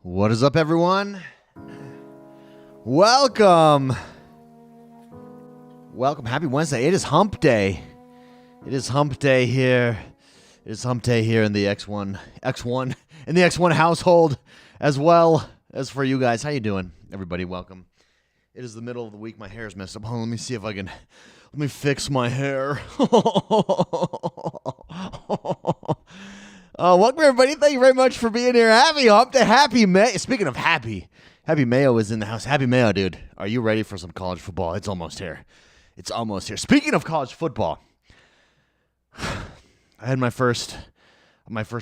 What is up, everyone? Welcome. Happy Wednesday. It is Hump Day. It is Hump Day here. It is Hump Day here in the X1 in the X1 household, as well as for you guys. How you doing, everybody? Welcome. It is the middle of the week. My hair is messed up. Hold on, let me see if I can. Let me fix my hair. Welcome, everybody. Thank you very much for being here. Happy Hump Day. Happy May. Speaking of happy Mayo is in the house. Happy Mayo, dude. Are you ready for some college football? It's almost here. It's almost here. Speaking of college football, I had my first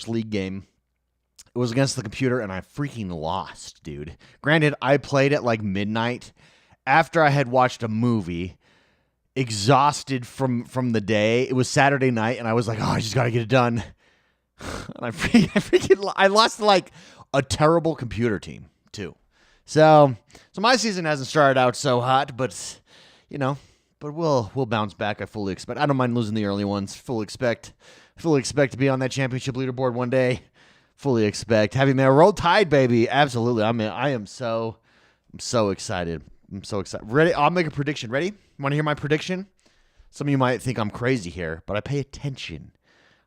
league game. It was against the computer, and I freaking lost, dude. Granted, I played at like midnight after I had watched a movie, exhausted from the day. It was Saturday night, and I was like, oh, I just got to get it done. And I lost to like a terrible computer team, too. So my season hasn't started out so hot, but, but we'll bounce back. I fully expect. I don't mind losing the early ones. Fully expect to be on that championship leaderboard one day. Fully expect. Happy man, roll tide, baby. Absolutely. I'm so excited. I'm so excited. Ready? I'll make a prediction. Ready? Want to hear my prediction? Some of you might think I'm crazy here, but I pay attention.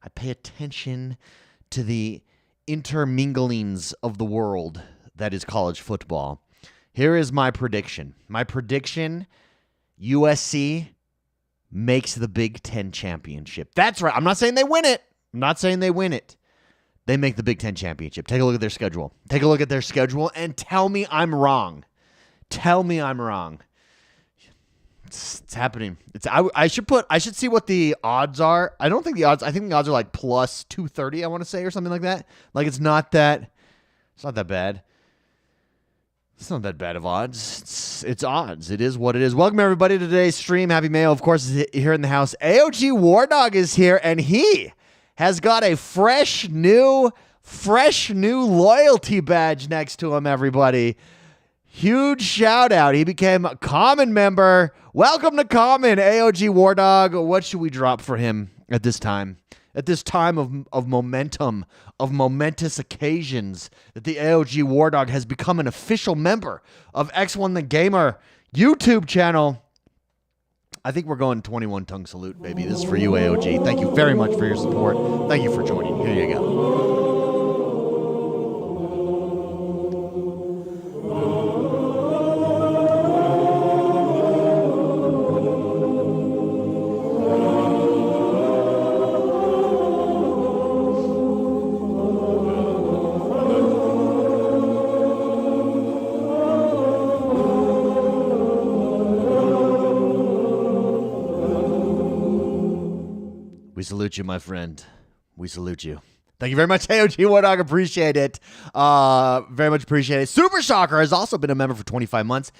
I pay attention to the interminglings of the world that is college football. Here is my prediction. My prediction, USC makes the Big Ten championship. That's right. I'm not saying they win it. They make the Big Ten championship. Take a look at their schedule. And tell me I'm wrong. It's happening. I should see what the odds are. I think the odds are like plus 230, I want to say, or something like that. Like it's not that bad. It's not that bad of odds. It's odds. It is what it is. Welcome everybody to today's stream. Happy Mayo, of course, is here in the house. AOG War Dog is here, and he has got a fresh new loyalty badge next to him, everybody. Huge shout out. He became a common member. Welcome to Common, AOG War Dog. What should we drop for him at this time? At this time of momentum, of momentous occasions, that the AOG War Dog has become an official member of X1 the Gamer YouTube channel. I think we're going 21 tongue salute, baby. This is for you, AOG. Thank you very much for your support. Thank you for joining. Here you go. We salute you, my friend. We salute you. Thank you very much, AOG War Dog. Appreciate it. Very much appreciate it. Super Shocker has also been a member for 25 months.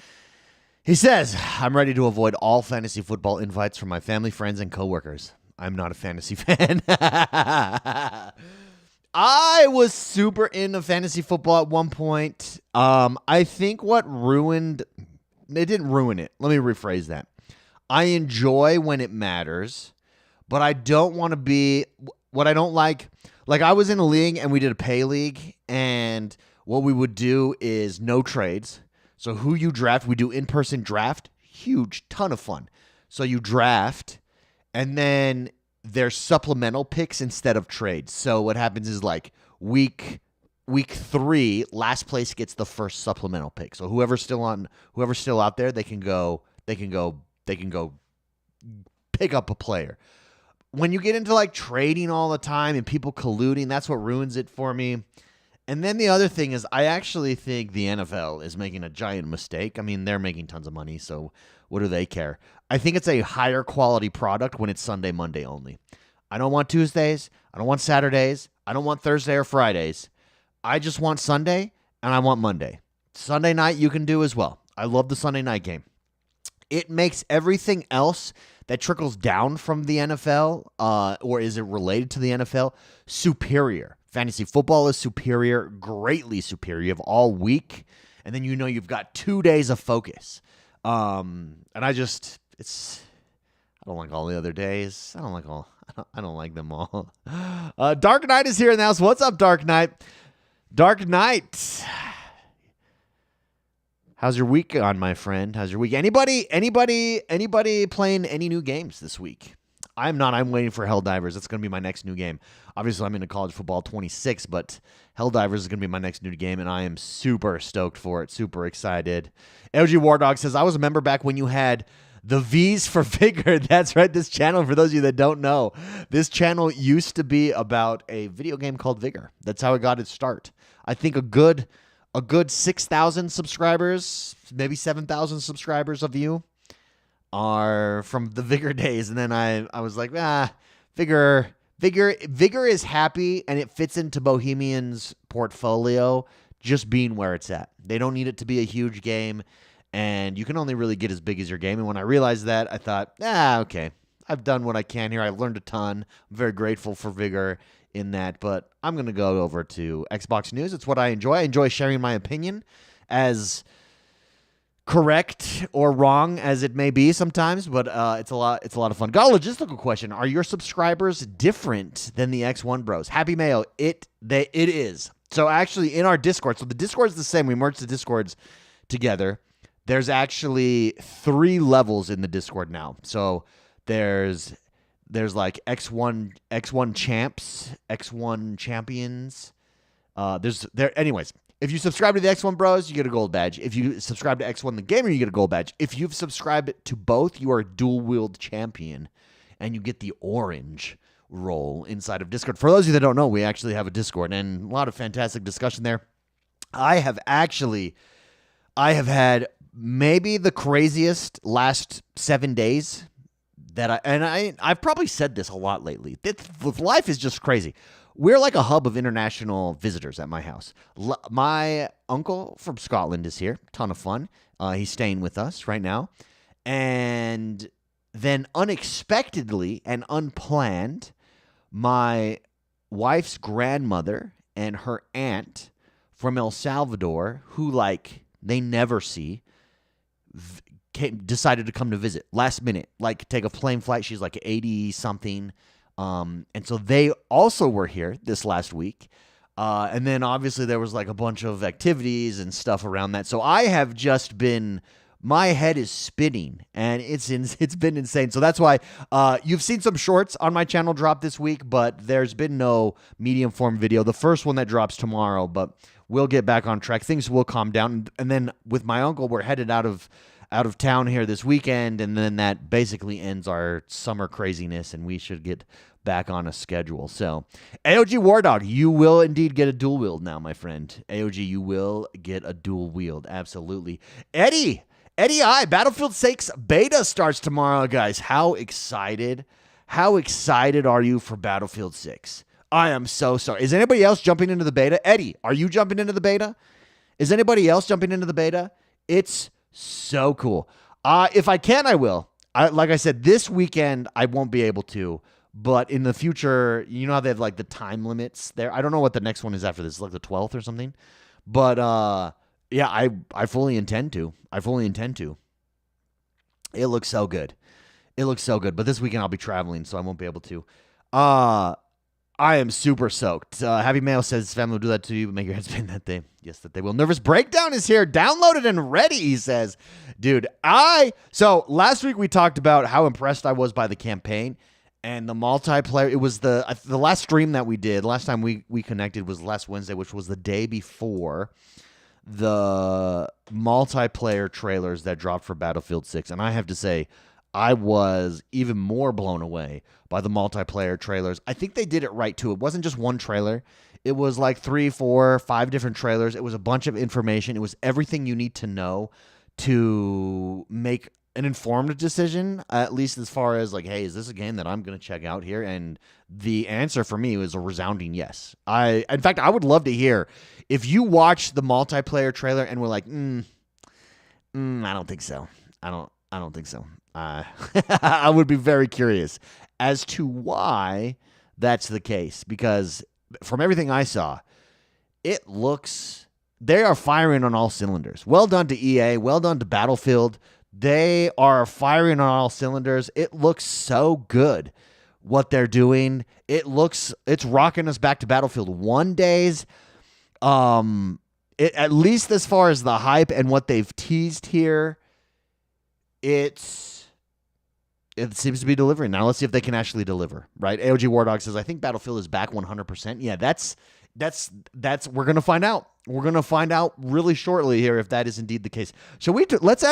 He says, I'm ready to avoid all fantasy football invites from my family, friends, and coworkers. I'm not a fantasy fan. I was super into fantasy football at one point. I think it didn't ruin it. Let me rephrase that. I enjoy when it matters. But I don't want to be what I don't like. Like I was in a league and we did a pay league. And what we would do is no trades. So who you draft, we do in-person draft. Huge, ton of fun. So you draft and then there's supplemental picks instead of trades. So what happens is like week 3, last place gets the first supplemental pick. So whoever's still out there, they can go pick up a player. When you get into like trading all the time and people colluding, that's what ruins it for me. And then the other thing is I actually think the NFL is making a giant mistake. I mean, they're making tons of money, so what do they care? I think it's a higher quality product when it's Sunday, Monday only. I don't want Tuesdays. I don't want Saturdays. I don't want Thursday or Fridays. I just want Sunday and I want Monday. Sunday night you can do as well. I love the Sunday night game. It makes everything else that trickles down from the NFL, or is it related to the NFL, superior. Fantasy football is superior, greatly superior. You have all week, and then you've got 2 days of focus. And I don't like all the other days. I don't like them all. Dark Knight is here in the house. What's up, Dark Knight? Dark Knight. How's your week gone, my friend? How's your week? Anybody playing any new games this week? I'm not. I'm waiting for Helldivers. That's going to be my next new game. Obviously, I'm into college football 26, but Helldivers is going to be my next new game, and I am super stoked for it. Super excited. LG Wardog says, I was a member back when you had the V's for Vigor. That's right. This channel, for those of you that don't know, this channel used to be about a video game called Vigor. That's how it got its start. I think a good 6,000 subscribers, maybe 7,000 subscribers of you are from the Vigor days. And then I was like, Vigor is happy, and it fits into Bohemian's portfolio just being where it's at. They don't need it to be a huge game, and you can only really get as big as your game. And when I realized that, I thought, okay, I've done what I can here. I've learned a ton. I'm very grateful for Vigor in that, but I'm going to go over to Xbox News. It's what I enjoy. I enjoy sharing my opinion, as correct or wrong as it may be sometimes, but it's a lot of fun. Got a logistical question. Are your subscribers different than the X1 Bros? Happy Mayo. It is. So actually in our Discord, so the Discord is the same. We merged the Discords together. There's actually 3 levels in the Discord now. So there's like X1 champs, X1 champions. Anyways. If you subscribe to the X1 Bros, you get a gold badge. If you subscribe to X1 the Gamer, you get a gold badge. If you've subscribed to both, you are a dual-wield champion, and you get the orange role inside of Discord. For those of you that don't know, we actually have a Discord, and a lot of fantastic discussion there. I have had maybe the craziest last 7 days that I've probably said this a lot lately. Life is just crazy. We're like a hub of international visitors at my house. My uncle from Scotland is here. Ton of fun. He's staying with us right now. And then unexpectedly and unplanned, my wife's grandmother and her aunt from El Salvador, who they never see, decided to come to visit last minute, take a plane flight. She's 80-something. And so they also were here this last week. And then obviously there was a bunch of activities and stuff around that. So I have just been, my head is spinning, and it's been insane. So that's why you've seen some shorts on my channel drop this week, but there's been no medium form video. The first one that drops tomorrow, but we'll get back on track. Things will calm down. And then with my uncle, we're headed out of town here this weekend, and then that basically ends our summer craziness, and we should get back on a schedule. So, AOG Wardog, you will indeed get a dual wield now, my friend. AOG, you will get a dual wield. Absolutely. Eddie I, Battlefield 6 beta starts tomorrow, guys. How excited are you for Battlefield 6? I am so sorry. Is anybody else jumping into the beta? Eddie, are you jumping into the beta? Is anybody else jumping into the beta? It's so cool. If I can, I will. Like I said, this weekend I won't be able to, but in the future, you know how they have the time limits there? I don't know what the next one is after this, the 12th or something. But yeah, I fully intend to. It looks so good. But this weekend I'll be traveling, so I won't be able to. I am super soaked. Happy Mail says family will do that to you, but make your head spin that day. Yes, that they will. Nervous Breakdown is here, downloaded and ready, he says. Dude, so last week we talked about how impressed I was by the campaign and the multiplayer. It was the last stream that we did. Last time we connected was last Wednesday, which was the day before the multiplayer trailers that dropped for Battlefield 6. And I have to say, I was even more blown away by the multiplayer trailers. I think they did it right, too. It wasn't just one trailer. It was 3, 4, 5 different trailers. It was a bunch of information. It was everything you need to know to make an informed decision, at least as far as hey, is this a game that I'm going to check out here? And the answer for me was a resounding yes. In fact, I would love to hear if you watch the multiplayer trailer and were like, I don't think so. I don't think so. I would be very curious as to why that's the case, because from everything I saw, it looks, they are firing on all cylinders. Well done to EA. Well done to Battlefield. They are firing on all cylinders. It looks so good what they're doing. It's rocking us back to Battlefield 1 days. at least as far as the hype and what they've teased here, it seems to be delivering. Now let's see if they can actually deliver, right? AOG Wardog says, I think Battlefield is back 100%. Yeah, that's we're going to find out. We're going to find out really shortly here if that is indeed the case. So let's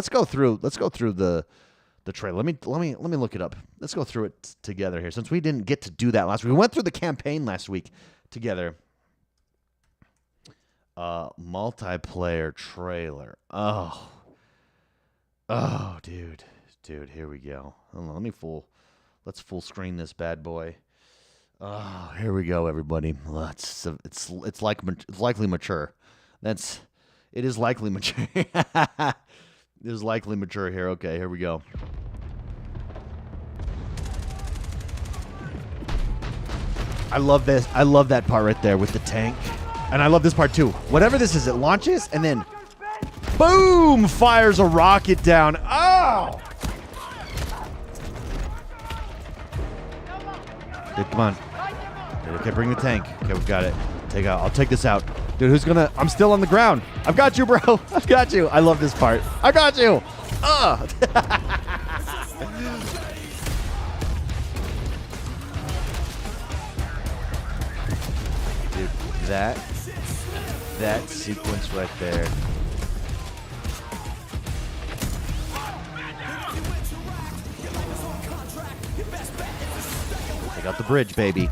go through the trailer. Let me look it up. Let's go through it together here since we didn't get to do that last week. We went through the campaign last week together. Multiplayer trailer. Oh, dude, here we go. Hold on, let's full screen this bad boy. Oh, here we go, everybody. It's likely mature. It is likely mature. It is likely mature here. Okay, here we go. I love this. I love that part right there with the tank. And I love this part too. Whatever this is, it launches and then boom, fires a rocket down. Oh! Dude, come on. Okay, bring the tank. Okay, we've got it. I'll take this out. Dude, who's gonna... I'm still on the ground. I've got you, bro. I've got you. I love this part. I got you. Dude, that sequence right there. Take out the bridge, baby.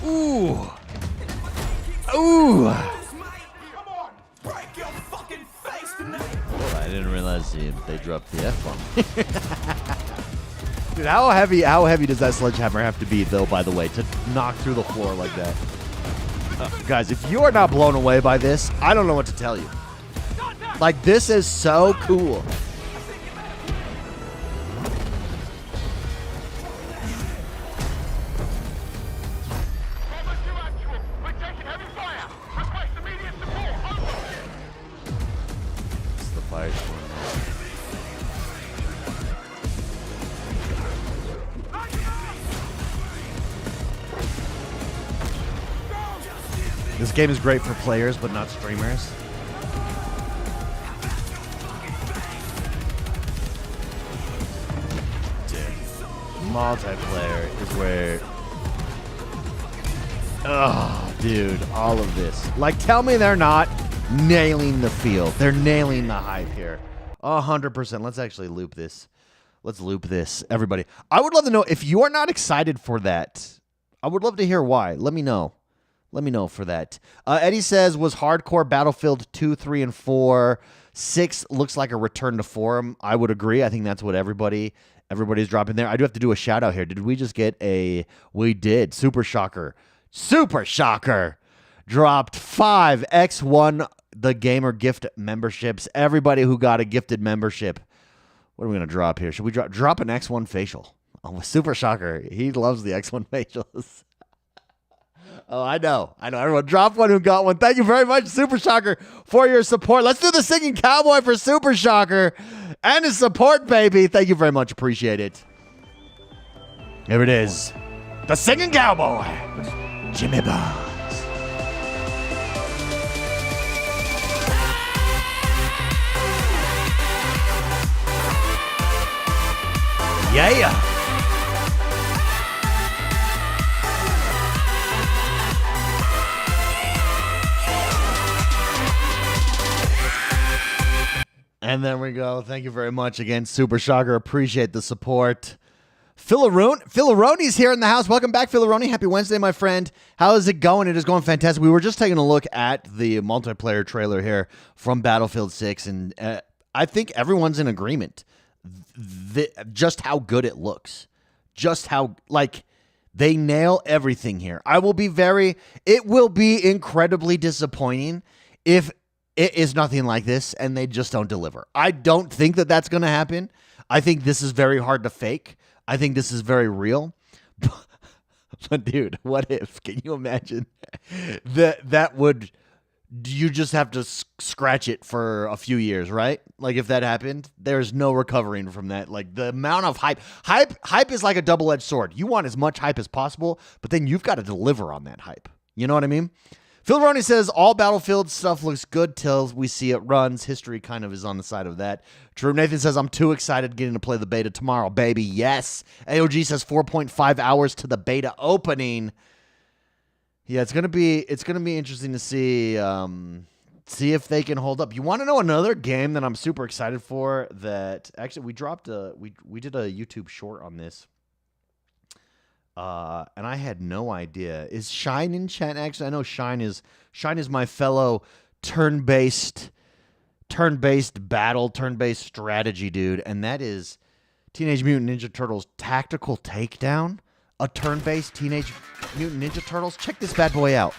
Ooh. Ooh. Oh, I didn't realize they dropped the F-bomb. Dude, how heavy does that sledgehammer have to be, though, by the way, to knock through the floor like that? Guys, if you are not blown away by this, I don't know what to tell you. Like, this is so cool. This game is great for players, but not streamers. Dude, multiplayer is where... Oh, dude, all of this. Like, tell me they're not nailing the field. They're nailing the hype here. 100%. Let's actually loop this. Let's loop this, everybody. I would love to know if you are not excited for that. I would love to hear why. Let me know. Let me know for that. Eddie says, was hardcore Battlefield 2, 3, and 4. 6 looks like a return to form. I would agree. I think that's what everybody's dropping there. I do have to do a shout out here. Did we just get a... We did. Super Shocker. Super Shocker dropped 5 X1 the Gamer gift memberships. Everybody who got a gifted membership. What are we going to drop here? Should we drop an X1 facial? Oh, Super Shocker. He loves the X1 facials. Oh, I know. Everyone drop one who got one. Thank you very much, Super Shocker, for your support. Let's do the singing cowboy for Super Shocker and his support, baby. Thank you very much. Appreciate it. Here it is. The singing cowboy, Jimmy Barnes. Yeah. And there we go. Thank you very much again, Super Shocker. Appreciate the support. Philaroni's here in the house. Welcome back, Philaroni. Happy Wednesday, my friend. How is it going? It is going fantastic. We were just taking a look at the multiplayer trailer here from Battlefield 6, and I think everyone's in agreement. Just how good it looks. Just how, like, they nail everything here. It will be incredibly disappointing if it is nothing like this and they just don't deliver. I don't think that that's going to happen. I think this is very hard to fake. I think this is very real. But dude, what if? Can you imagine? That would you just have to scratch it for a few years, right? Like if that happened, there's no recovering from that. Like the amount of hype is like a double-edged sword. You want as much hype as possible, but then you've got to deliver on that hype. You know what I mean? Phil Roney says all Battlefield stuff looks good till we see it runs. History kind of is on the side of that. True Nathan says I'm too excited getting to play the beta tomorrow, baby. Yes. AOG says 4.5 hours to the beta opening. Yeah, it's gonna be interesting to see if they can hold up. You want to know another game that I'm super excited for? That actually we did a YouTube short on this, and I had no idea. Is Shine in chat? Actually, I know Shine is my fellow turn-based strategy dude, and that is Teenage Mutant Ninja Turtles Tactical Takedown. A turn-based Teenage Mutant Ninja Turtles. Check this bad boy out.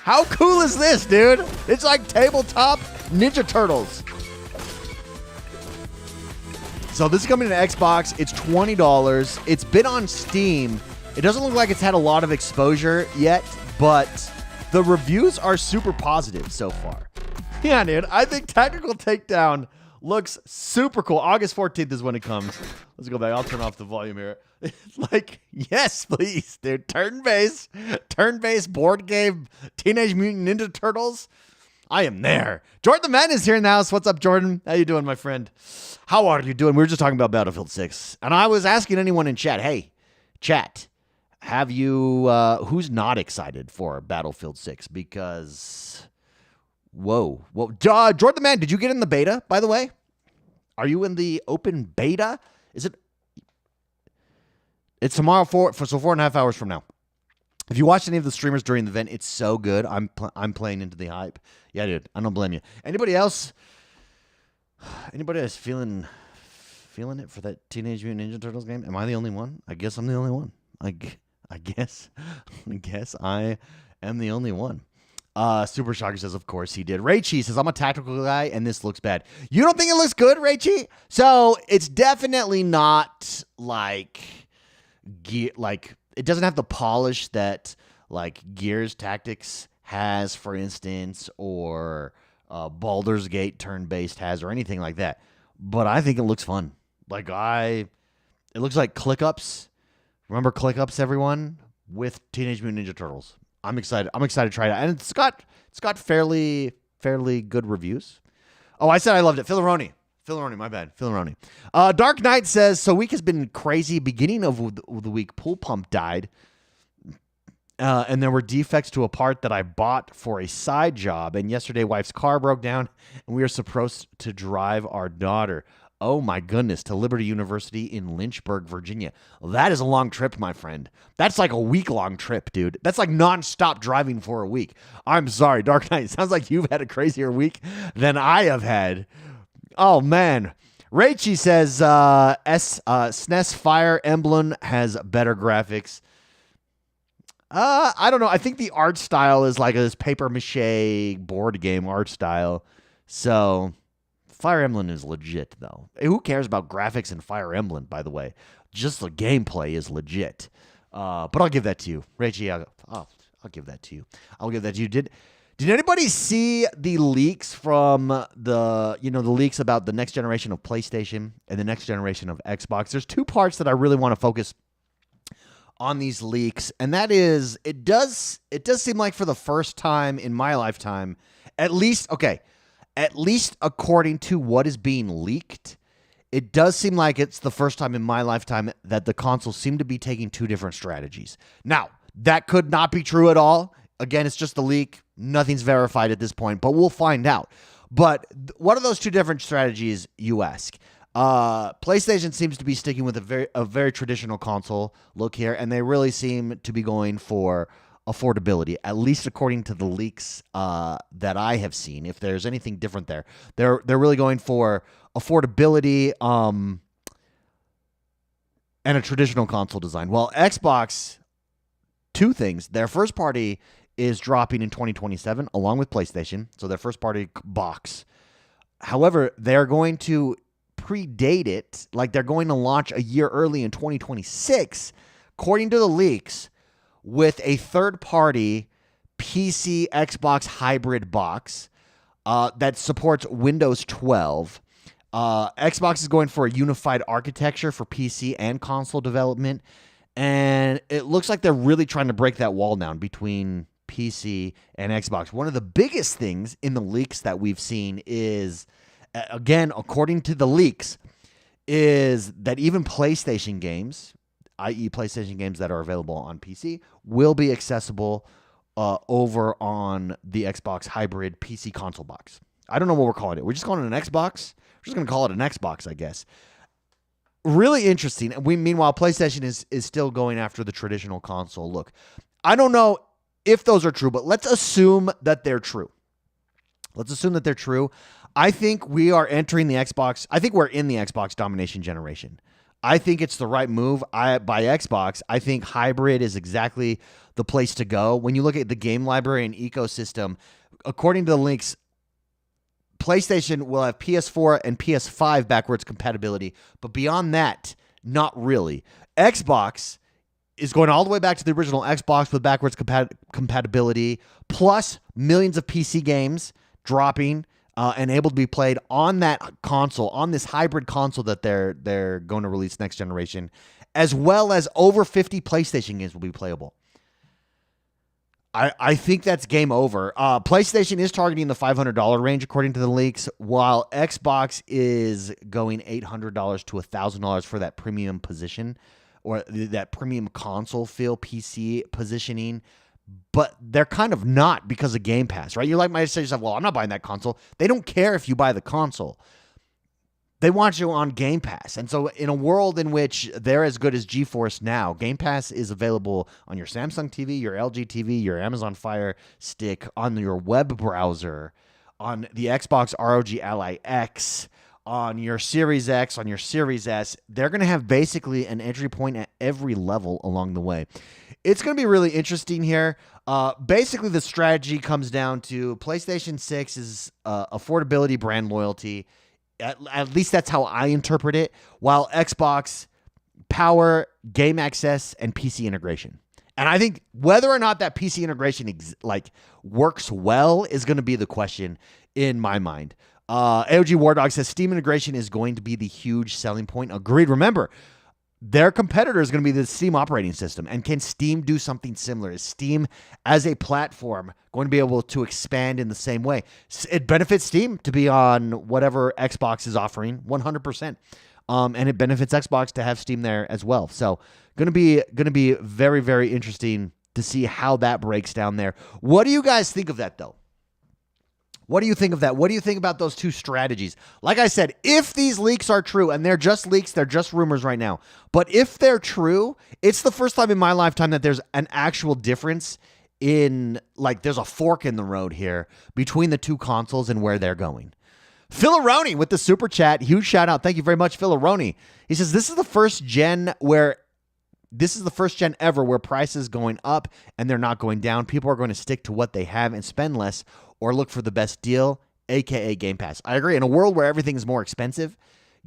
How cool is this, dude? It's like tabletop Ninja Turtles. So this is coming to Xbox. It's $20. It's been on Steam. It doesn't look like it's had a lot of exposure yet, but the reviews are super positive so far. Yeah, dude. I think Tactical Takedown looks super cool. August 14th is when it comes. Let's go back. I'll turn off the volume here. Like, yes, please, dude. Turn-based board game, Teenage Mutant Ninja Turtles. I am there. Jordan the Man is here in the house. What's up, Jordan? How you doing, my friend? How are you doing? We were just talking about Battlefield 6, and I was asking anyone in chat, hey, chat, have you, who's not excited for Battlefield 6? Because... Whoa. Jordan the Man, did you get in the beta, by the way? Are you in the open beta? Is it? It's tomorrow, so 4.5 hours from now. If you watched any of the streamers during the event, it's so good. I'm playing into the hype. Yeah, dude, I don't blame you. Anybody else? Anybody else feeling it for that Teenage Mutant Ninja Turtles game? Am I the only one? I guess I'm the only one. I guess I am the only one. Super Shocker says, of course he did. Raichi says, I'm a tactical guy, and this looks bad. You don't think it looks good, Raichi? So it's definitely not like it doesn't have the polish that like Gears Tactics has, for instance, or Baldur's Gate turn-based has, or anything like that. But I think it looks fun. It looks like ClickUps. Remember ClickUps, everyone? With Teenage Mutant Ninja Turtles. I'm excited. I'm excited to try it out. And it's got fairly good reviews. Oh, I said I loved it. Filironi, my bad. Filironi. Dark Knight says, so week has been crazy. Beginning of the week, pool pump died. And there were defects to a part that I bought for a side job. And yesterday, wife's car broke down, and we are supposed to drive our daughter. Oh, my goodness, to Liberty University in Lynchburg, Virginia. That is a long trip, my friend. That's like a week-long trip, dude. That's like nonstop driving for a week. I'm sorry, Dark Knight. Sounds like you've had a crazier week than I have had. Oh, man. Raichi says SNES Fire Emblem has better graphics. I don't know. I think the art style is like this paper-mache board game art style. So... Fire Emblem is legit, though. Who cares about graphics in Fire Emblem, by the way? Just the gameplay is legit. But I'll give that to you. Reggie, I'll give that to you. I'll give that to you. Did anybody see the leaks from the leaks about the next generation of PlayStation and the next generation of Xbox? There's two parts that I really want to focus on these leaks, and that is it does seem like for the first time in my lifetime, at least according to what is being leaked, it does seem like it's the first time in my lifetime that the consoles seem to be taking two different strategies. Now, that could not be true at all. Again, it's just a leak. Nothing's verified at this point, but we'll find out. But what are those two different strategies, you ask? PlayStation seems to be sticking with a very traditional console look here, and they really seem to be going for affordability, at least according to the leaks that I have seen. If there's anything different there, they're really going for affordability and a traditional console design. Well, Xbox, two things. Their first party is dropping in 2027 along with PlayStation, so their first party box. However, they're going to predate it, like they're going to launch a year early in 2026, according to the leaks, with a third-party PC Xbox hybrid box that supports Windows 12. Xbox is going for a unified architecture for PC and console development, and it looks like they're really trying to break that wall down between PC and Xbox. One of the biggest things in the leaks that we've seen is, again, according to the leaks, is that even PlayStation games, i.e. PlayStation games that are available on PC, will be accessible over on the Xbox hybrid PC console box. I don't know what we're calling it. We're just calling it an Xbox. We're just going to call it an Xbox, I guess. Really interesting. Meanwhile, PlayStation is still going after the traditional console look. I don't know if those are true, but let's assume that they're true. I think we are entering the Xbox. I think we're in the Xbox Domination Generation. I think it's the right move by Xbox. I think hybrid is exactly the place to go. When you look at the game library and ecosystem, according to the links, PlayStation will have PS4 and PS5 backwards compatibility, but beyond that, not really. Xbox is going all the way back to the original Xbox with backwards compatibility, plus millions of PC games dropping and able to be played on that console, on this hybrid console that they're going to release next generation, as well as over 50 PlayStation games will be playable. I think that's game over. PlayStation is targeting the $500 range, according to the leaks, while Xbox is going $800 to $1,000 for that premium position, or that premium console feel PC positioning. But they're kind of not because of Game Pass, right? You might say to yourself, well, I'm not buying that console. They don't care if you buy the console. They want you on Game Pass. And so in a world in which they're as good as GeForce now, Game Pass is available on your Samsung TV, your LG TV, your Amazon Fire Stick, on your web browser, on the Xbox ROG Ally X, on your Series X, on your Series S. They're going to have basically an entry point at every level along the way. It's going to be really interesting here. Basically, the strategy comes down to PlayStation 6 is affordability, brand loyalty. At least that's how I interpret it. While Xbox, power, game access, and PC integration. And I think whether or not that PC integration works well is going to be the question in my mind. AOG War Dog says Steam integration is going to be the huge selling point. Agreed. Remember, their competitor is going to be the Steam operating system. And can Steam do something similar? Is Steam as a platform going to be able to expand in the same way? It benefits Steam to be on whatever Xbox is offering 100%. And it benefits Xbox to have Steam there as well. So going to be very, very interesting to see how that breaks down there. What do you guys think of that, though? What do you think of that? What do you think about those two strategies? Like I said, if these leaks are true, and they're just leaks, they're just rumors right now, but if they're true, it's the first time in my lifetime that there's an actual difference in, there's a fork in the road here between the two consoles and where they're going. Philaroni with the super chat. Huge shout out. Thank you very much, Philaroni. He says, this is the first gen ever where prices going up and they're not going down. People are going to stick to what they have and spend less, or look for the best deal, a.k.a. Game Pass. I agree. In a world where everything is more expensive,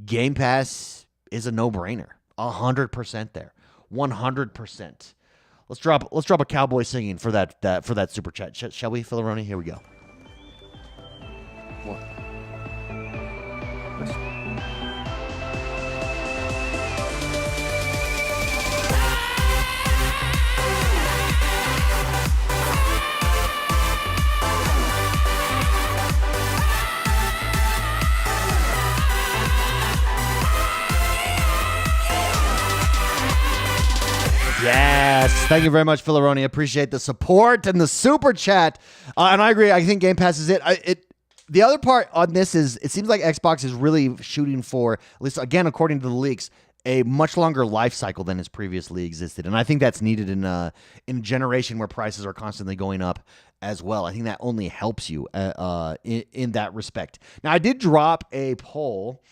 Game Pass is a no-brainer. 100% there. 100%. Let's drop a cowboy singing for that super chat. Shall we, Philaroni? Here we go. What? Yes. Thank you very much, Philaroni. Appreciate the support and the super chat. And I agree. I think Game Pass is it. The other part on this is it seems like Xbox is really shooting for, at least again, according to the leaks, a much longer life cycle than has previously existed. And I think that's needed in a generation where prices are constantly going up as well. I think that only helps you in that respect. Now, I did drop a poll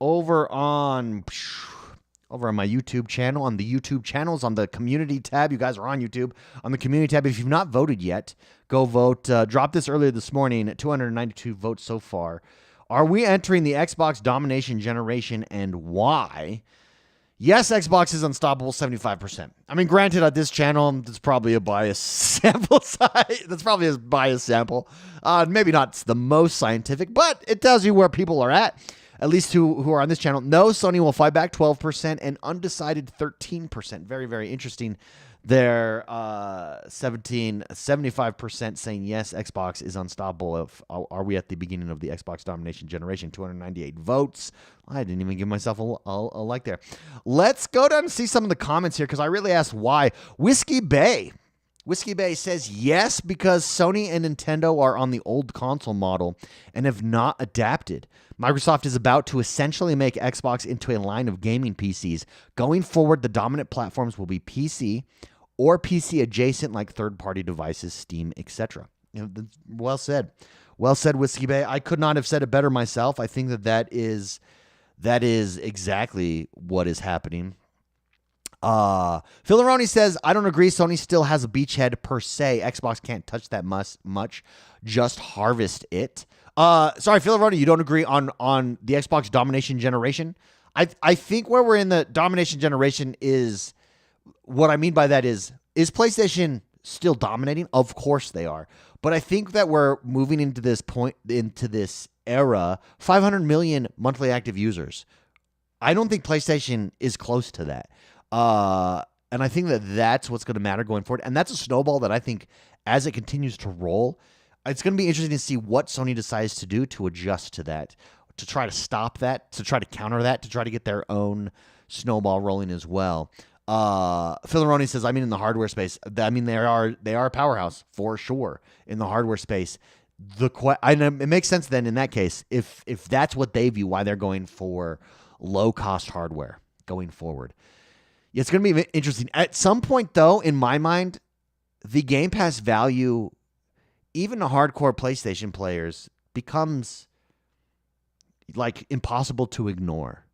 over on my YouTube channel, on the YouTube channels, on the community tab. You guys are on YouTube. On the community tab, if you've not voted yet, go vote. Dropped this earlier this morning at 292 votes so far. Are we entering the Xbox Domination Generation, and why? Yes, Xbox is unstoppable, 75%. I mean, granted, at this channel, that's probably a biased sample size. That's probably a biased sample. Maybe not the most scientific, but it tells you where people are at least who are on this channel. No, Sony will fight back, 12%, and undecided, 13%. Very, very interesting. They're 75% saying yes, Xbox is unstoppable. Are we at the beginning of the Xbox Domination Generation? 298 votes. I didn't even give myself a like there. Let's go down and see some of the comments here because I really asked why. Whiskey Bay says yes because Sony and Nintendo are on the old console model and have not adapted. Microsoft is about to essentially make Xbox into a line of gaming PCs. Going forward, the dominant platforms will be PC or PC adjacent like third-party devices, Steam, etc. Well said. Well said, Whiskey Bay. I could not have said it better myself. I think that is exactly what is happening. Filaroni says, I don't agree. Sony still has a beachhead per se. Xbox can't touch that much. Just harvest it. Sorry, Filaroni, you don't agree on the Xbox Domination Generation? I think where we're in the Domination Generation is, what I mean by that is PlayStation still dominating? Of course they are. But I think that we're moving into this era, 500 million monthly active users. I don't think PlayStation is close to that. And I think that's what's going to matter going forward. And that's a snowball that I think as it continues to roll, it's going to be interesting to see what Sony decides to do to adjust to that, to try to stop that, to try to counter that, to try to get their own snowball rolling as well. Filaroni says, I mean, in the hardware space, I mean, they are a powerhouse for sure in the hardware space. It makes sense then in that case, if that's what they view, why they're going for low-cost hardware going forward. It's going to be interesting. At some point, though, in my mind, the Game Pass value, even to hardcore PlayStation players, becomes like impossible to ignore.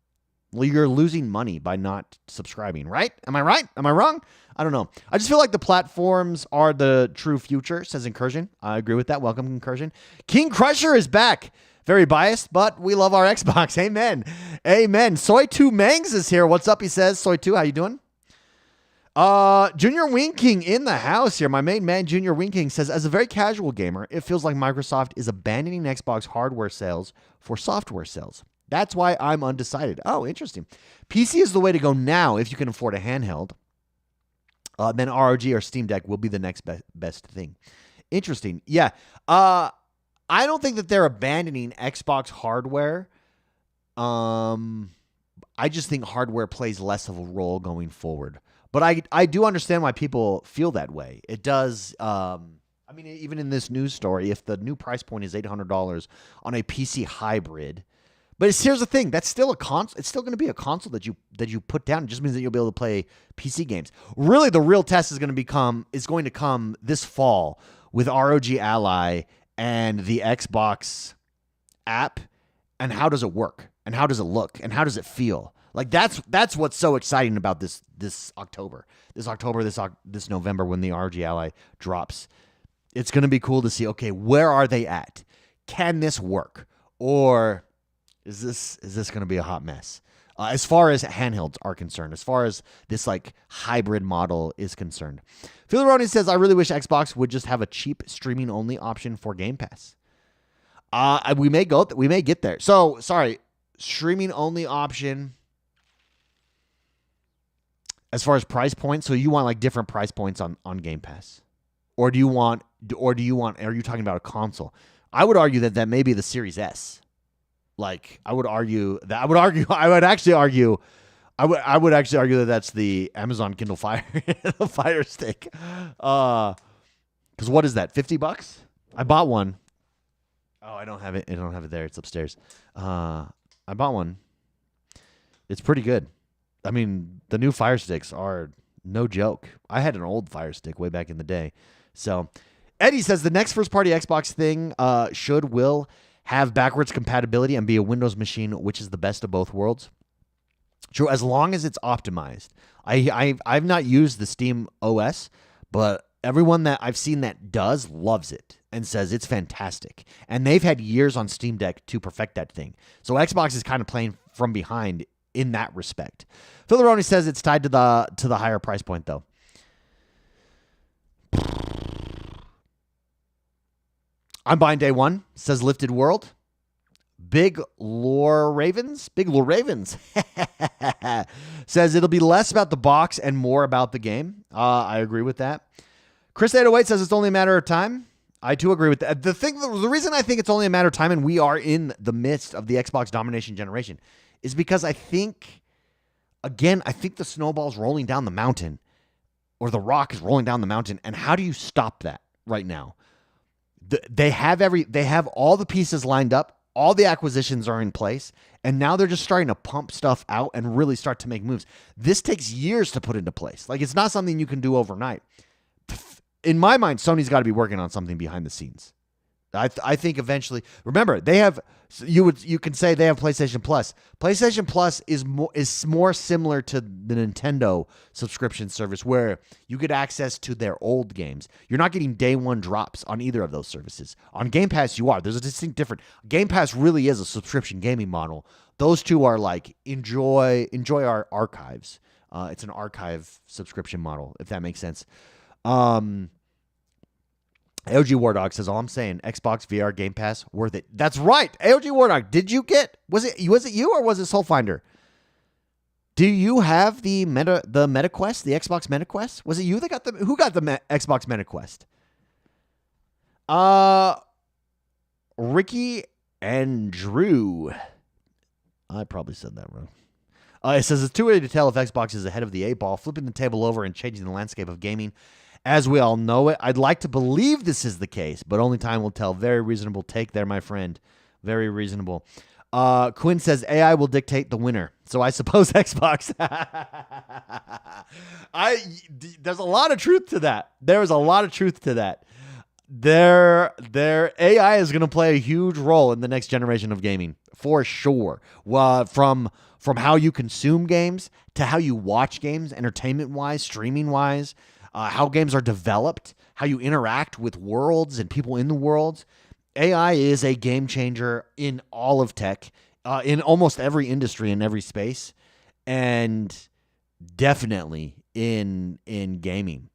Well, you're losing money by not subscribing, right? Am I right? Am I wrong? I don't know. I just feel like the platforms are the true future, says Incursion. I agree with that. Welcome, Incursion. King Crusher is back. Very biased, but we love our Xbox. Amen. Amen. Soy2 Mangs is here. What's up, he says. Soy2, how you doing? Junior Winking in the house here. My main man, Junior Winking, says, as a very casual gamer, it feels like Microsoft is abandoning Xbox hardware sales for software sales. That's why I'm undecided. Oh, interesting. PC is the way to go now if you can afford a handheld. Then ROG or Steam Deck will be the next best thing. Interesting. Yeah. I don't think that they're abandoning Xbox hardware. I just think hardware plays less of a role going forward. But I do understand why people feel that way. It does. I mean, even in this news story, if the new price point is $800 on a PC hybrid, but here's the thing: that's still a console. It's still going to be a console that you put down. It just means that you'll be able to play PC games. Really, the real test is going to come this fall with ROG Ally and the Xbox app, and how does it work, and how does it look, and how does it feel? Like that's what's so exciting about this November when the ROG Ally drops. It's going to be cool to see. Okay, where are they at? Can this work, or is this going to be a hot mess? As far as handhelds are concerned, as far as this like hybrid model is concerned. Filaroni says, I really wish Xbox would just have a cheap streaming only option for Game Pass. We may get there. So, sorry, streaming only option as far as price points. So you want like different price points on Game Pass, are you talking about a console? I would argue that may be the Series S. Like, I would actually argue that that's the Amazon Kindle Fire, the Fire Stick. Because what is that? $50? I bought one. Oh, I don't have it. I don't have it there. It's upstairs. I bought one. It's pretty good. I mean, the new Fire Sticks are no joke. I had an old Fire Stick way back in the day. So, Eddie says the next first-party Xbox thing will have backwards compatibility and be a Windows machine, which is the best of both worlds. True, as long as it's optimized. I've not used the Steam OS, but everyone that I've seen that does loves it and says it's fantastic. And they've had years on Steam Deck to perfect that thing. So Xbox is kind of playing from behind in that respect. Philaroni says it's tied to the higher price point, though. I'm buying day one, says Lifted World. Big Lore Ravens says it'll be less about the box and more about the game. I agree with that. Chris 808 says it's only a matter of time. I too agree with that. The reason I think it's only a matter of time and we are in the midst of the Xbox Domination Generation is because I think the snowball's rolling down the mountain, or the rock is rolling down the mountain. And how do you stop that right now? They have all the pieces lined up. All the acquisitions are in place. And now they're just starting to pump stuff out and really start to make moves. This takes years to put into place. Like, it's not something you can do overnight. In my mind, Sony's got to be working on something behind the scenes. I think eventually, remember, they have, you can say they have PlayStation Plus. PlayStation Plus is more similar to the Nintendo subscription service, where you get access to their old games. You're not getting day one drops on either of those services. On Game Pass, you are. There's a distinct difference. Game Pass really is a subscription gaming model. Those two are like, enjoy our archives. It's an archive subscription model, if that makes sense. AOG Wardog says, all I'm saying, Xbox VR Game Pass, worth it. That's right. AOG Wardog, did you get, was it you or was it Soulfinder? Do you have the MetaQuest, the Xbox MetaQuest? Was it you that got who got the Xbox MetaQuest? Ricky and Drew. I probably said that wrong. It says it's too early to tell if Xbox is ahead of the 8-ball, flipping the table over and changing the landscape of gaming as we all know it. I'd like to believe this is the case, but only time will tell. Very reasonable take there, my friend. Very reasonable. Quinn says AI will dictate the winner, so I suppose Xbox. There's a lot of truth to that. Their AI is going to play a huge role in the next generation of gaming, for sure. From how you consume games to how you watch games, entertainment-wise, streaming-wise, how games are developed, how you interact with worlds and people in the worlds. AI is a game changer in all of tech, in almost every industry, in every space, and definitely in gaming.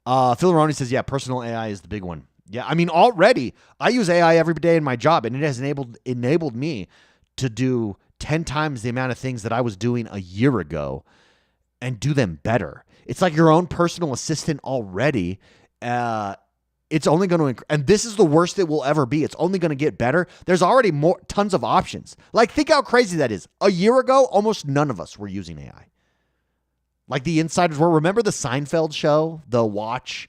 Phil Roney says, yeah, personal AI is the big one. Yeah, I mean, already, I use AI every day in my job, and it has enabled me to do 10 times the amount of things that I was doing a year ago and do them better. It's like your own personal assistant already. It's only going to, and this is the worst it will ever be. It's only going to get better. There's already tons of options. Like, think how crazy that is. A year ago, almost none of us were using AI. Like, the insiders were. Remember the Seinfeld show, the Watch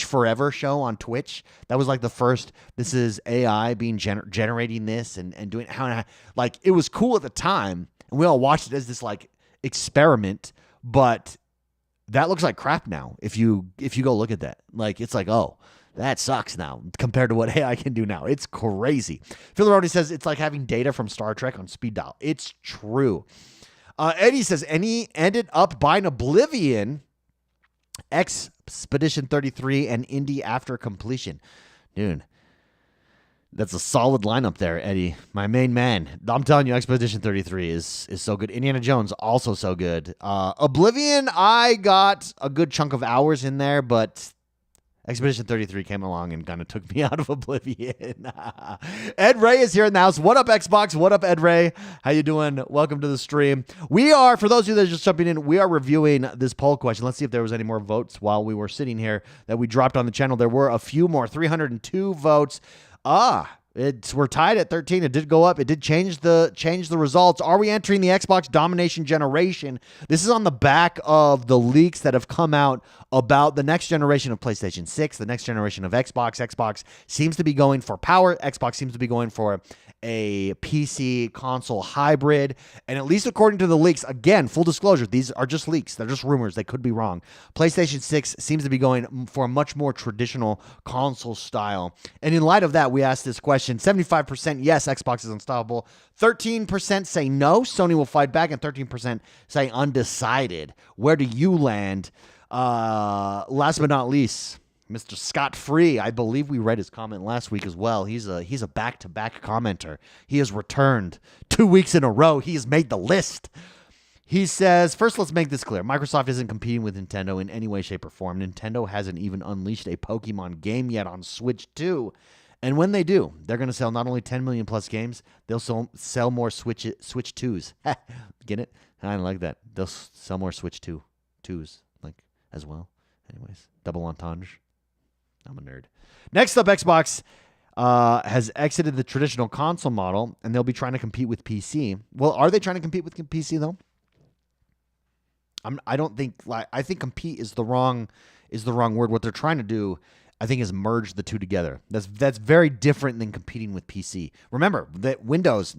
Forever show on Twitch? That was like the first, this is AI being generating this and doing how, like, it was cool at the time. And we all watched it as this like experiment, but that looks like crap now. If you go look at that, like, it's like, oh, that sucks now compared to what AI can do now. It's crazy. Philaroni says it's like having data from Star Trek on speed dial. It's true. Eddie says, ended up buying Oblivion, Expedition 33, and Indie after completion. Dude, that's a solid lineup there, Eddie. My main man. I'm telling you, Expedition 33 is so good. Indiana Jones, also so good. Oblivion, I got a good chunk of hours in there, but Expedition 33 came along and kind of took me out of Oblivion. Ed Ray is here in the house. What up, Xbox? What up, Ed Ray? How you doing? Welcome to the stream. We are, for those of you that are just jumping in, we are reviewing this poll question. Let's see if there was any more votes while we were sitting here that we dropped on the channel. There were a few more, 302 votes. We're tied at 13. It did go up. It did change the results. Are we entering the Xbox Domination Generation? This is on the back of the leaks that have come out about the next generation of PlayStation 6, the next generation of Xbox. Xbox seems to be going for power. Xbox seems to be going for a PC console hybrid. And at least according to the leaks, again, full disclosure, these are just leaks. They're just rumors. They could be wrong. PlayStation 6 seems to be going for a much more traditional console style. And in light of that, we asked this question. 75% yes, Xbox is unstoppable. 13% say no, Sony will fight back, and 13% say undecided. Where do you land? Last but not least, Mr. Scott Free. I believe we read his comment last week as well. He's a back-to-back commenter. He has returned 2 weeks in a row. He has made the list. He says, first, let's make this clear. Microsoft isn't competing with Nintendo in any way, shape, or form. Nintendo hasn't even unleashed a Pokemon game yet on Switch 2. And when they do, they're going to sell not only 10 million plus games, they'll sell more Switch 2s. Get it? I like that. They'll sell more Switch 2s like as well. Anyways, double entendre. I'm a nerd. Next up, Xbox has exited the traditional console model, and they'll be trying to compete with PC. Well, are they trying to compete with PC, though? I don't think I think compete is the wrong word. What they're trying to do, I think, is merge the two together. That's very different than competing with PC. Remember that Windows,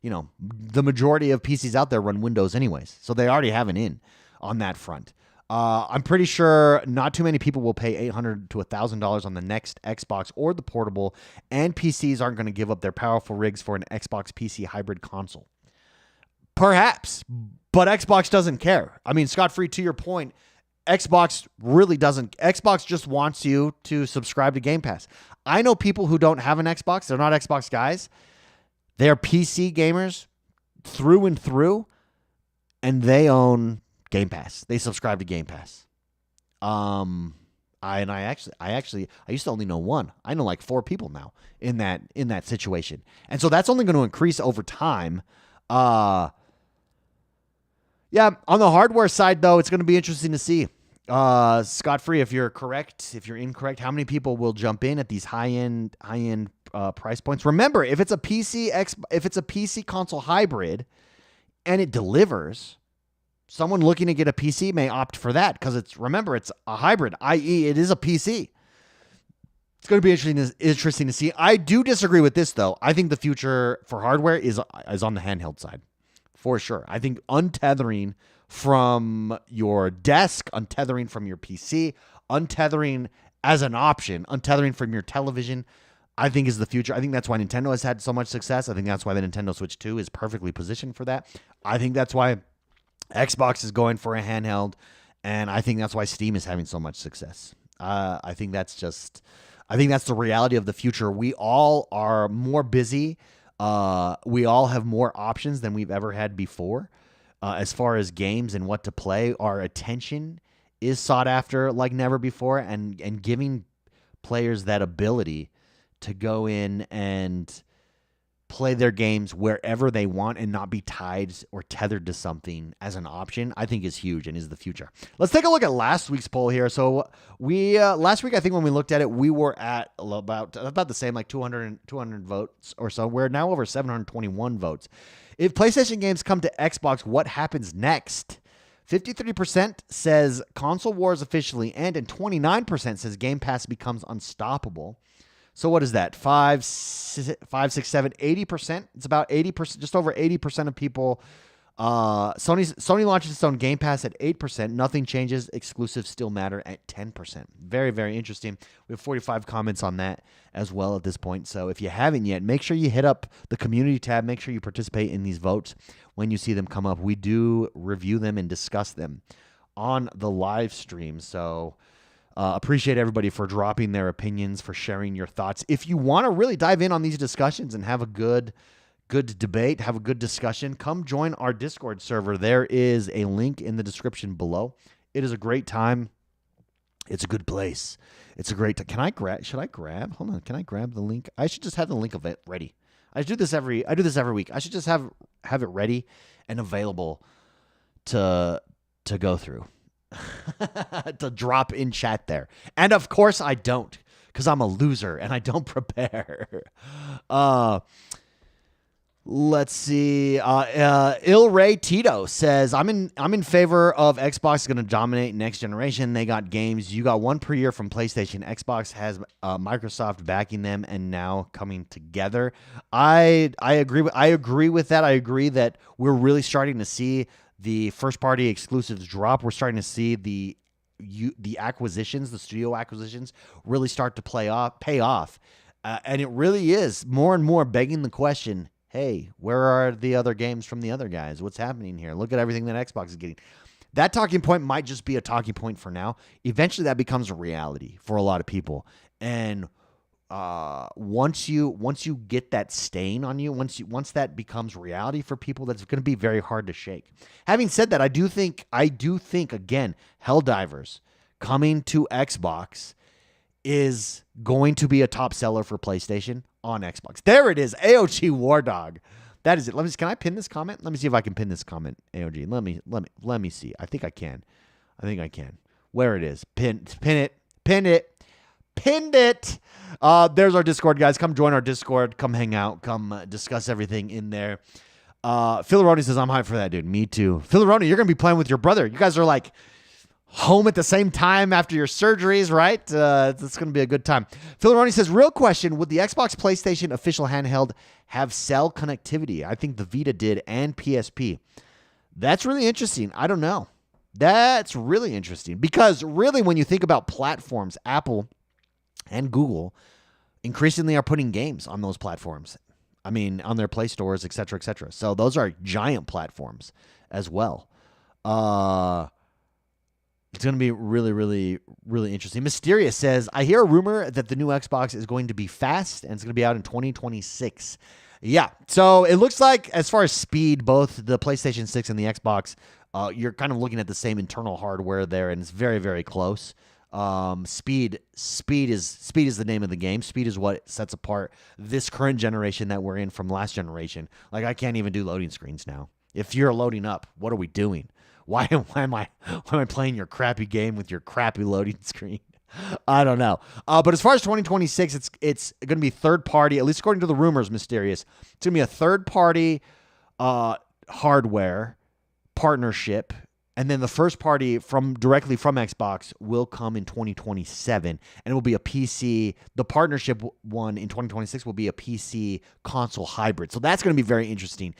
the majority of PCs out there run Windows anyways, so they already have an in on that front. I'm pretty sure not too many people will pay $800 to $1,000 on the next Xbox or the portable, and PCs aren't going to give up their powerful rigs for an Xbox PC hybrid console. Perhaps, but Xbox doesn't care. I mean, Scott Free, to your point, Xbox really doesn't. Xbox just wants you to subscribe to Game Pass. I know people who don't have an Xbox. They're not Xbox guys. They're PC gamers through and through, and they own Game Pass. They subscribe to Game Pass. I used to only know one. I know like 4 people now in that situation, and so that's only going to increase over time. Yeah, on the hardware side, though, it's going to be interesting to see. Scott Free, if you're correct, if you're incorrect, how many people will jump in at these high-end price points? Remember, if it's a PC console hybrid and it delivers, someone looking to get a PC may opt for that because it's a hybrid, i.e. it is a PC. It's going to be interesting to see. I do disagree with this, though. I think the future for hardware is on the handheld side. For sure. I think untethering from your desk, untethering from your PC, untethering as an option, untethering from your television, I think is the future. I think that's why Nintendo has had so much success. I think that's why the Nintendo Switch 2 is perfectly positioned for that. I think that's why Xbox is going for a handheld, and I think that's why Steam is having so much success. I think that's the reality of the future. We all are more busy. We all have more options than we've ever had before. As far as games and what to play, our attention is sought after like never before, and giving players that ability to go in and play their games wherever they want and not be tied or tethered to something as an option, I think is huge and is the future. Let's take a look at last week's poll here. So we last week, I think when we looked at it, we were at about the same, like 200 votes or so. We're now over 721 votes. If PlayStation games come to Xbox, what happens next? 53% says console wars officially end, and 29% says Game Pass becomes unstoppable. So what is that? 5, 6, 7, 80%. It's about 80%, just over 80% of people. Sony launches its own Game Pass at 8%. Nothing changes. Exclusives still matter at 10%. Very, very interesting. We have 45 comments on that as well at this point. So if you haven't yet, make sure you hit up the community tab. Make sure you participate in these votes when you see them come up. We do review them and discuss them on the live stream. So appreciate everybody for dropping their opinions, for sharing your thoughts. If you want to really dive in on these discussions and have a good debate, have a good discussion, come join our Discord server. There is a link in the description below. It is a great time. It's a good place. It's a great time. Should I grab? Hold on. Can I grab the link? I should just have the link of it ready. I do this every week. I should just have it ready and available to go through. To drop in chat there. And of course I don't, because I'm a loser and I don't prepare. Let's see. Il Ray Tito says, I'm in favor of Xbox going to dominate next generation. They got games. You got one per year from PlayStation. Xbox has Microsoft backing them and now coming together. I agree with that. I agree that we're really starting to see the first-party exclusives drop. We're starting to see the acquisitions, the studio acquisitions, really start to pay off. And it really is more and more begging the question, hey, where are the other games from the other guys? What's happening here? Look at everything that Xbox is getting. That talking point might just be a talking point for now. Eventually, that becomes a reality for a lot of people. And once you get that stain on you, once that becomes reality for people, that's going to be very hard to shake. Having said that, I do think again, Helldivers coming to Xbox is going to be a top seller for PlayStation on Xbox. There it is, AOG War Dog. That is it. Can I pin this comment? Let me see if I can pin this comment, AOG. Let me see. I think I can. Where it is. Pin it. Pinned it. There's our Discord, guys. Come join our Discord. Come hang out. Come discuss everything in there. Philaroni says, I'm hyped for that, dude. Me too. Philaroni, you're going to be playing with your brother. You guys are like home at the same time after your surgeries, right? It's going to be a good time. Philaroni says, real question, would the Xbox PlayStation official handheld have cell connectivity? I think the Vita did and PSP. That's really interesting. I don't know. That's really interesting because really when you think about platforms, Apple and Google increasingly are putting games on those platforms. I mean, on their Play stores, et cetera, et cetera. So those are giant platforms as well. It's going to be really, really, really interesting. Mysterious says, I hear a rumor that the new Xbox is going to be fast and it's going to be out in 2026. Yeah. So it looks like as far as speed, both the PlayStation 6 and the Xbox, you're kind of looking at the same internal hardware there, and it's very, very close. Speed is the name of the game. Speed is what sets apart this current generation that we're in from last generation. Like I can't even do loading screens now. If you're loading up, what are we doing? Why am I playing your crappy game with your crappy loading screen? I don't know. But as far as 2026, it's going to be third party, at least according to the rumors, Mysterious. It's going to be a third party hardware partnership. And then the first party directly from Xbox will come in 2027, and it will be a PC. The partnership one in 2026 will be a PC console hybrid. So that's going to be very interesting.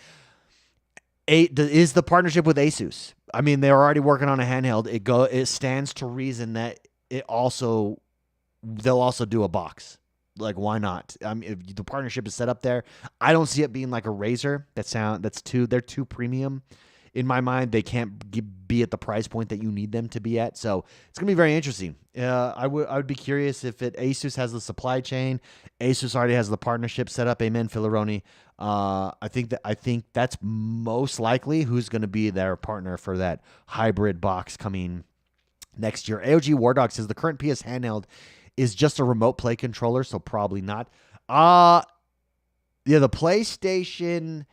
Is the partnership with ASUS? I mean, they're already working on a handheld. It stands to reason that they'll also do a box. Like, why not? I mean, if the partnership is set up there, I don't see it being like a Razer. They're too premium. In my mind, they can't be at the price point that you need them to be at. So it's going to be very interesting. I would be curious if ASUS has the supply chain. ASUS already has the partnership set up. Amen, Filaroni. I think that's most likely who's going to be their partner for that hybrid box coming next year. AOG War Dog says the current PS handheld is just a remote play controller, so probably not. The PlayStation...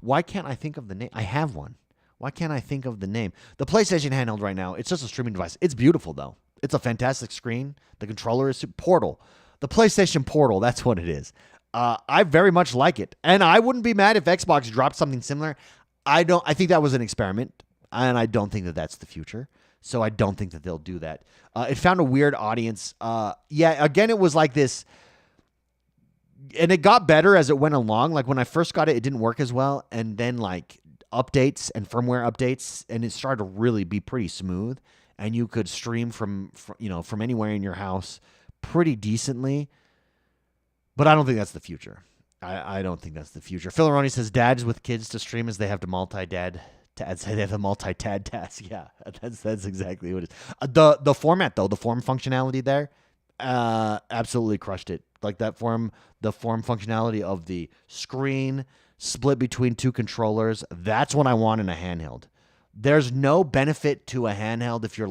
why can't I think of the name? I have one. Why can't I think of the name? The PlayStation handheld right now, it's just a streaming device. It's beautiful, though. It's a fantastic screen. The controller is Portal. The PlayStation Portal, that's what it is. I very much like it. And I wouldn't be mad if Xbox dropped something similar. I think that was an experiment, and I don't think that that's the future. So I don't think that they'll do that. It found a weird audience. Again, it was like this... And it got better as it went along. Like when I first got it, it didn't work as well. And then like updates and firmware updates, and it started to really be pretty smooth. And you could stream from anywhere in your house pretty decently. But I don't think that's the future. I don't think that's the future. Filaroni says dads with kids to stream as they have to multi-tad task. Yeah, that's exactly what it is. The format though, the form functionality there, absolutely crushed it. Like the form functionality of the screen split between two controllers. That's what I want in a handheld. There's no benefit to a handheld if you're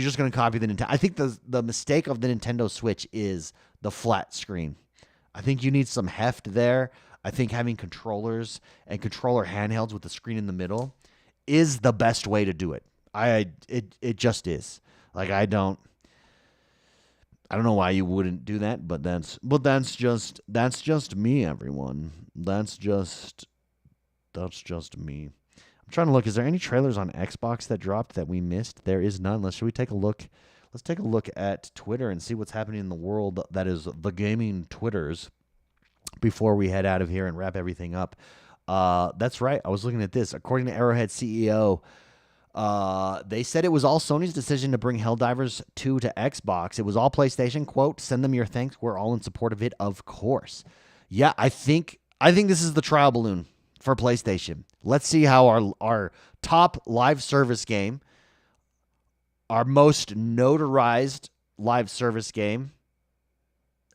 just going to copy the Nintendo. I think the mistake of the Nintendo Switch is the flat screen. I think you need some heft there. I think having controllers and controller handhelds with the screen in the middle is the best way to do it. It just is. Like I don't know why you wouldn't do that, but that's just me, everyone. That's just me. I'm trying to look. Is there any trailers on Xbox that dropped that we missed? There is none. Should we take a look? Let's take a look at Twitter and see what's happening in the world that is the gaming Twitters before we head out of here and wrap everything up. That's right. I was looking at this. According to Arrowhead CEO, they said it was all Sony's decision to bring Helldivers 2 to Xbox. It was all PlayStation. Quote, send them your thanks. We're all in support of it, of course. Yeah, I think this is the trial balloon for PlayStation. Let's see how our top live service game, our most notarized live service game,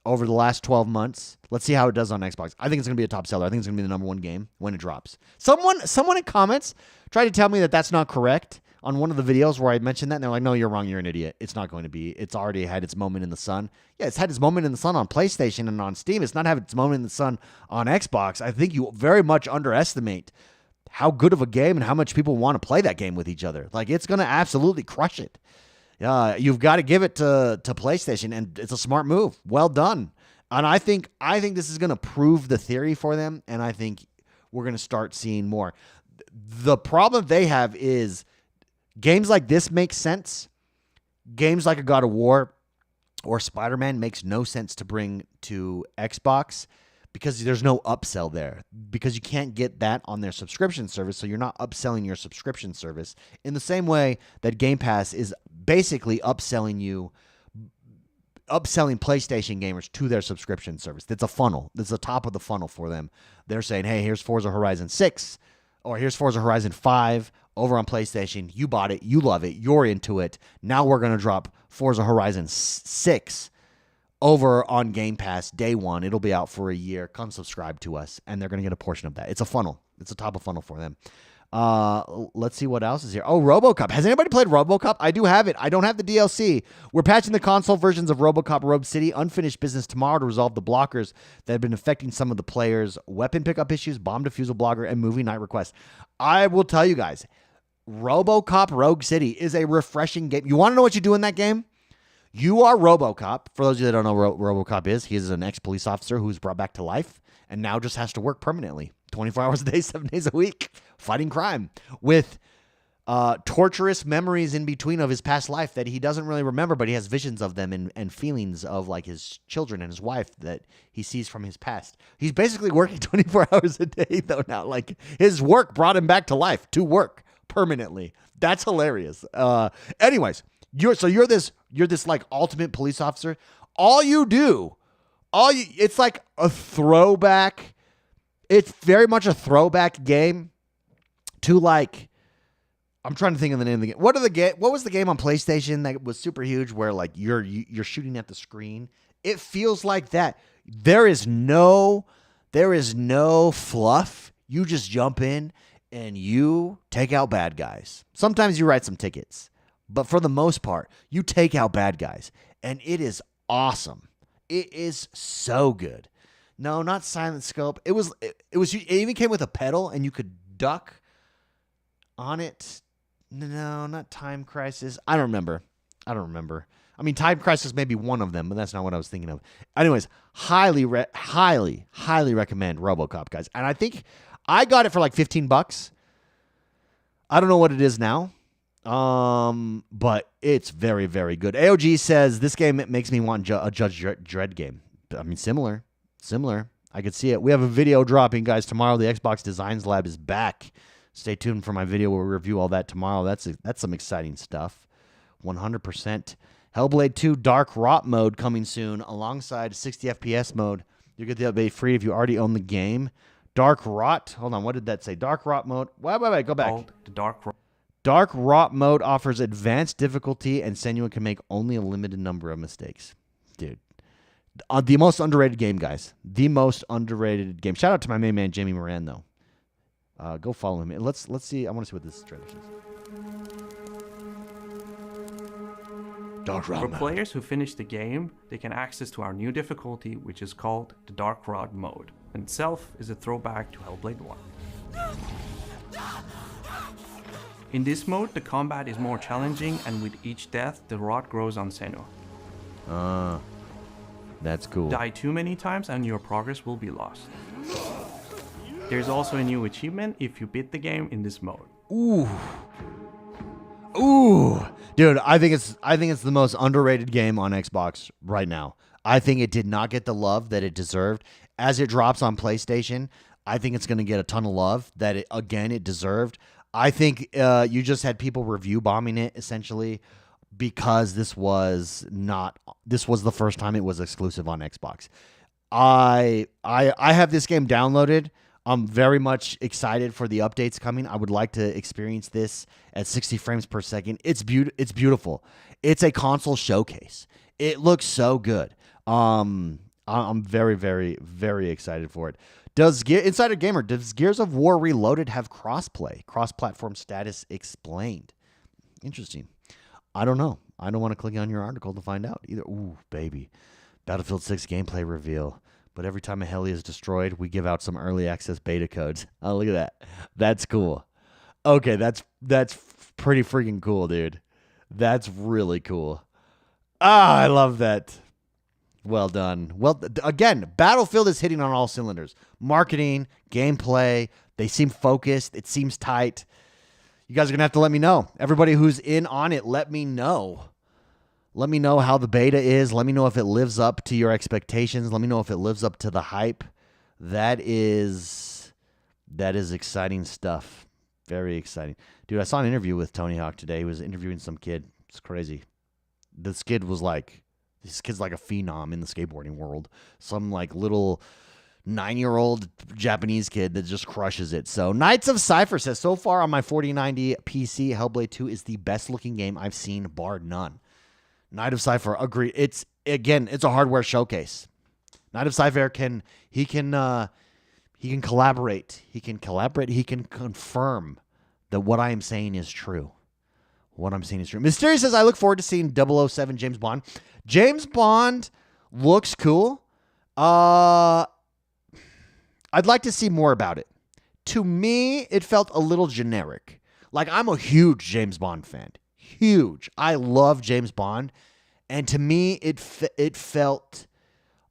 over the last 12 months. Let's see how it does on Xbox. I think it's going to be a top seller. I think it's going to be the number one game when it drops. Someone in comments tried to tell me that that's not correct on one of the videos where I mentioned that, and they're like, no, you're wrong. You're an idiot. It's not going to be. It's already had its moment in the sun. Yeah, it's had its moment in the sun on PlayStation and on Steam. It's not having its moment in the sun on Xbox. I think you very much underestimate how good of a game and how much people want to play that game with each other. Like, it's going to absolutely crush it. You've got to give it to PlayStation, and it's a smart move. Well done. And I think this is going to prove the theory for them, and I think we're going to start seeing more. The problem they have is games like this make sense. Games like a God of War or Spider-Man makes no sense to bring to Xbox because there's no upsell there, because you can't get that on their subscription service, so you're not upselling your subscription service in the same way that Game Pass is basically upselling PlayStation gamers to their subscription service. It's a funnel. It's the top of the funnel for them. They're saying, hey, here's Forza Horizon 6, or here's Forza Horizon 5 over on PlayStation. You bought it. You love it. You're into it. Now we're going to drop Forza Horizon 6 over on Game Pass day one. It'll be out for a year. Come subscribe to us, and they're going to get a portion of that. It's a funnel. It's a top of funnel for them. Let's see what else is here. Oh, Robocop. Has anybody played Robocop? I do have it. I don't have the DLC. We're patching the console versions of Robocop Rogue City. Unfinished business tomorrow to resolve the blockers that have been affecting some of the players' weapon pickup issues, bomb defusal blogger, and movie night requests. I will tell you guys, Robocop Rogue City is a refreshing game. You want to know what you do in that game? You are Robocop. For those of you that don't know what Robocop is, he is an ex-police officer who's brought back to life and now just has to work permanently, 24 hours a day, 7 days a week, fighting crime with torturous memories in between of his past life that he doesn't really remember, but he has visions of them and feelings of like his children and his wife that he sees from his past. He's basically working 24 hours a day though now. Like, his work brought him back to life, to work permanently. That's hilarious. Anyways, you're this like ultimate police officer. It's like a throwback. It's very much a throwback game to, like, I'm trying to think of the name of the game. What was the game on PlayStation that was super huge where like you're shooting at the screen? It feels like that. There is no fluff. You just jump in and you take out bad guys. Sometimes you write some tickets, but for the most part, you take out bad guys, and it is awesome. It is so good. No, not Silent Scope. It even came with a pedal, and you could duck on it. No, not Time Crisis. I don't remember. I mean, Time Crisis may be one of them, but that's not what I was thinking of. Anyways, highly recommend Robocop, guys. And I think I got it for like $15. I don't know what it is now. But it's very, very good. AOG says this game makes me want a Judge Dredd game. I mean, similar. I could see it. We have a video dropping, guys, tomorrow. The Xbox Designs Lab is back. Stay tuned for my video. We'll review all that tomorrow. That's some exciting stuff. 100%. Hellblade 2 Dark Rot mode coming soon alongside 60 FPS mode. You get the update free if you already own the game. Dark Rot. Hold on. What did that say? Dark Rot mode. Wait. Go back. Dark Rot mode offers advanced difficulty, and Senua can make only a limited number of mistakes. Dude. The most underrated game, guys. The most underrated game. Shout out to my main man, Jamie Moran, though. Go follow him. Let's see. I want to see what this trailer says. Dark Rod. For players who finish the game, they can access to our new difficulty, which is called the Dark Rod mode. In itself is a throwback to Hellblade 1. In this mode, the combat is more challenging, and with each death, the rod grows on Senua. That's cool. Die too many times and your progress will be lost. There's also a new achievement if you beat the game in this mode. Ooh, dude! I think it's the most underrated game on Xbox right now. I think it did not get the love that it deserved. As it drops on PlayStation, I think it's going to get a ton of love that it deserved. I think you just had people review bombing it essentially because this was the first time it was exclusive on Xbox. I have this game downloaded. I'm very much excited for the updates coming. I would like to experience this at 60 frames per second. It's beautiful. It's a console showcase. It looks so good. I'm very, very, very excited for it. Insider Gamer, does Gears of War Reloaded have crossplay? Cross-platform status explained. Interesting. I don't know. I don't want to click on your article to find out either. Ooh, baby. Battlefield 6 gameplay reveal. But every time a heli is destroyed, we give out some early access beta codes. Oh, look at that. That's cool. Okay, that's pretty freaking cool, dude. That's really cool. I love that. Well done. Well, again, Battlefield is hitting on all cylinders. Marketing, gameplay, they seem focused. It seems tight. You guys are going to have to let me know. Everybody who's in on it, let me know. Let me know how the beta is. Let me know if it lives up to your expectations. Let me know if it lives up to the hype. That is exciting stuff. Very exciting. Dude, I saw an interview with Tony Hawk today. He was interviewing some kid. It's crazy. This kid's like a phenom in the skateboarding world. Some like little 9-year-old Japanese kid that just crushes it. So Knights of Cypher says, so far on my 4090 PC, Hellblade 2 is the best looking game I've seen, bar none. Knight of Cypher, agree. It's a hardware showcase. Knight of Cypher can collaborate. He can confirm that what I am saying is true. Mysterious says, I look forward to seeing 007 James Bond. James Bond looks cool. I'd like to see more about it. To me, it felt a little generic. Like, I'm a huge James Bond fan. Huge. I love James Bond. And to me, it felt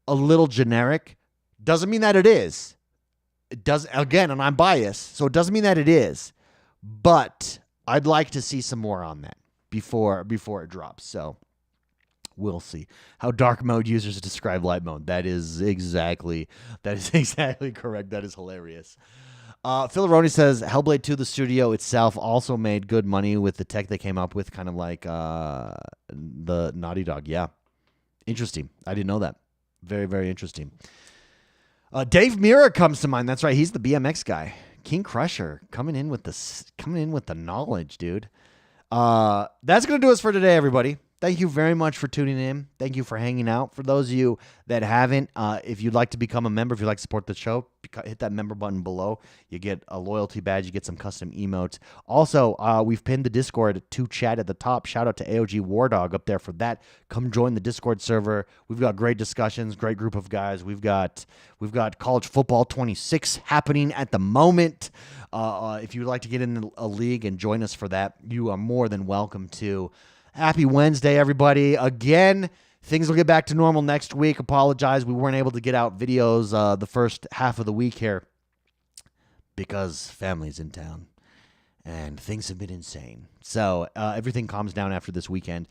a little generic. Doesn't mean that it is. It does, again, and I'm biased, so it doesn't mean that it is. But I'd like to see some more on that before it drops. So we'll see. How dark mode users describe light mode. That is exactly correct. That is hilarious. Philaroni says Hellblade 2, the studio itself, also made good money with the tech they came up with, kind of like the Naughty Dog. Yeah. Interesting. I didn't know that. Very, very interesting. Dave Mirra comes to mind. That's right. He's the BMX guy. King Crusher coming in with the knowledge, dude. That's going to do us for today, everybody. Thank you very much for tuning in. Thank you for hanging out. For those of you that haven't, if you'd like to become a member, if you'd like to support the show, hit that member button below. You get a loyalty badge. You get some custom emotes. Also, we've pinned the Discord to chat at the top. Shout out to AOG Wardog up there for that. Come join the Discord server. We've got great discussions, great group of guys. We've got College Football 26 happening at the moment. If you'd like to get in a league and join us for that, you are more than welcome to. Happy Wednesday, everybody. Again, things will get back to normal next week. Apologize. We weren't able to get out videos the first half of the week here because family's in town and things have been insane. So everything calms down after this weekend.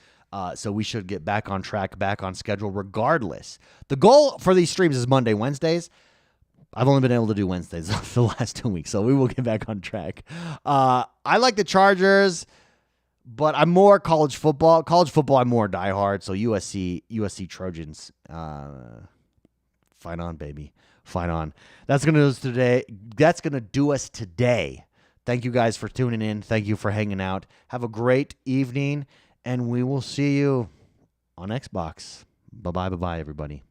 So we should get back on track, back on schedule regardless. The goal for these streams is Monday, Wednesdays. I've only been able to do Wednesdays the last 2 weeks, so we will get back on track. I like the Chargers, but I'm more college football. College football, I'm more diehard. So USC Trojans, fight on, baby, fight on. That's gonna do us today. That's gonna do us today. Thank you guys for tuning in. Thank you for hanging out. Have a great evening, and we will see you on Xbox. Bye bye, everybody.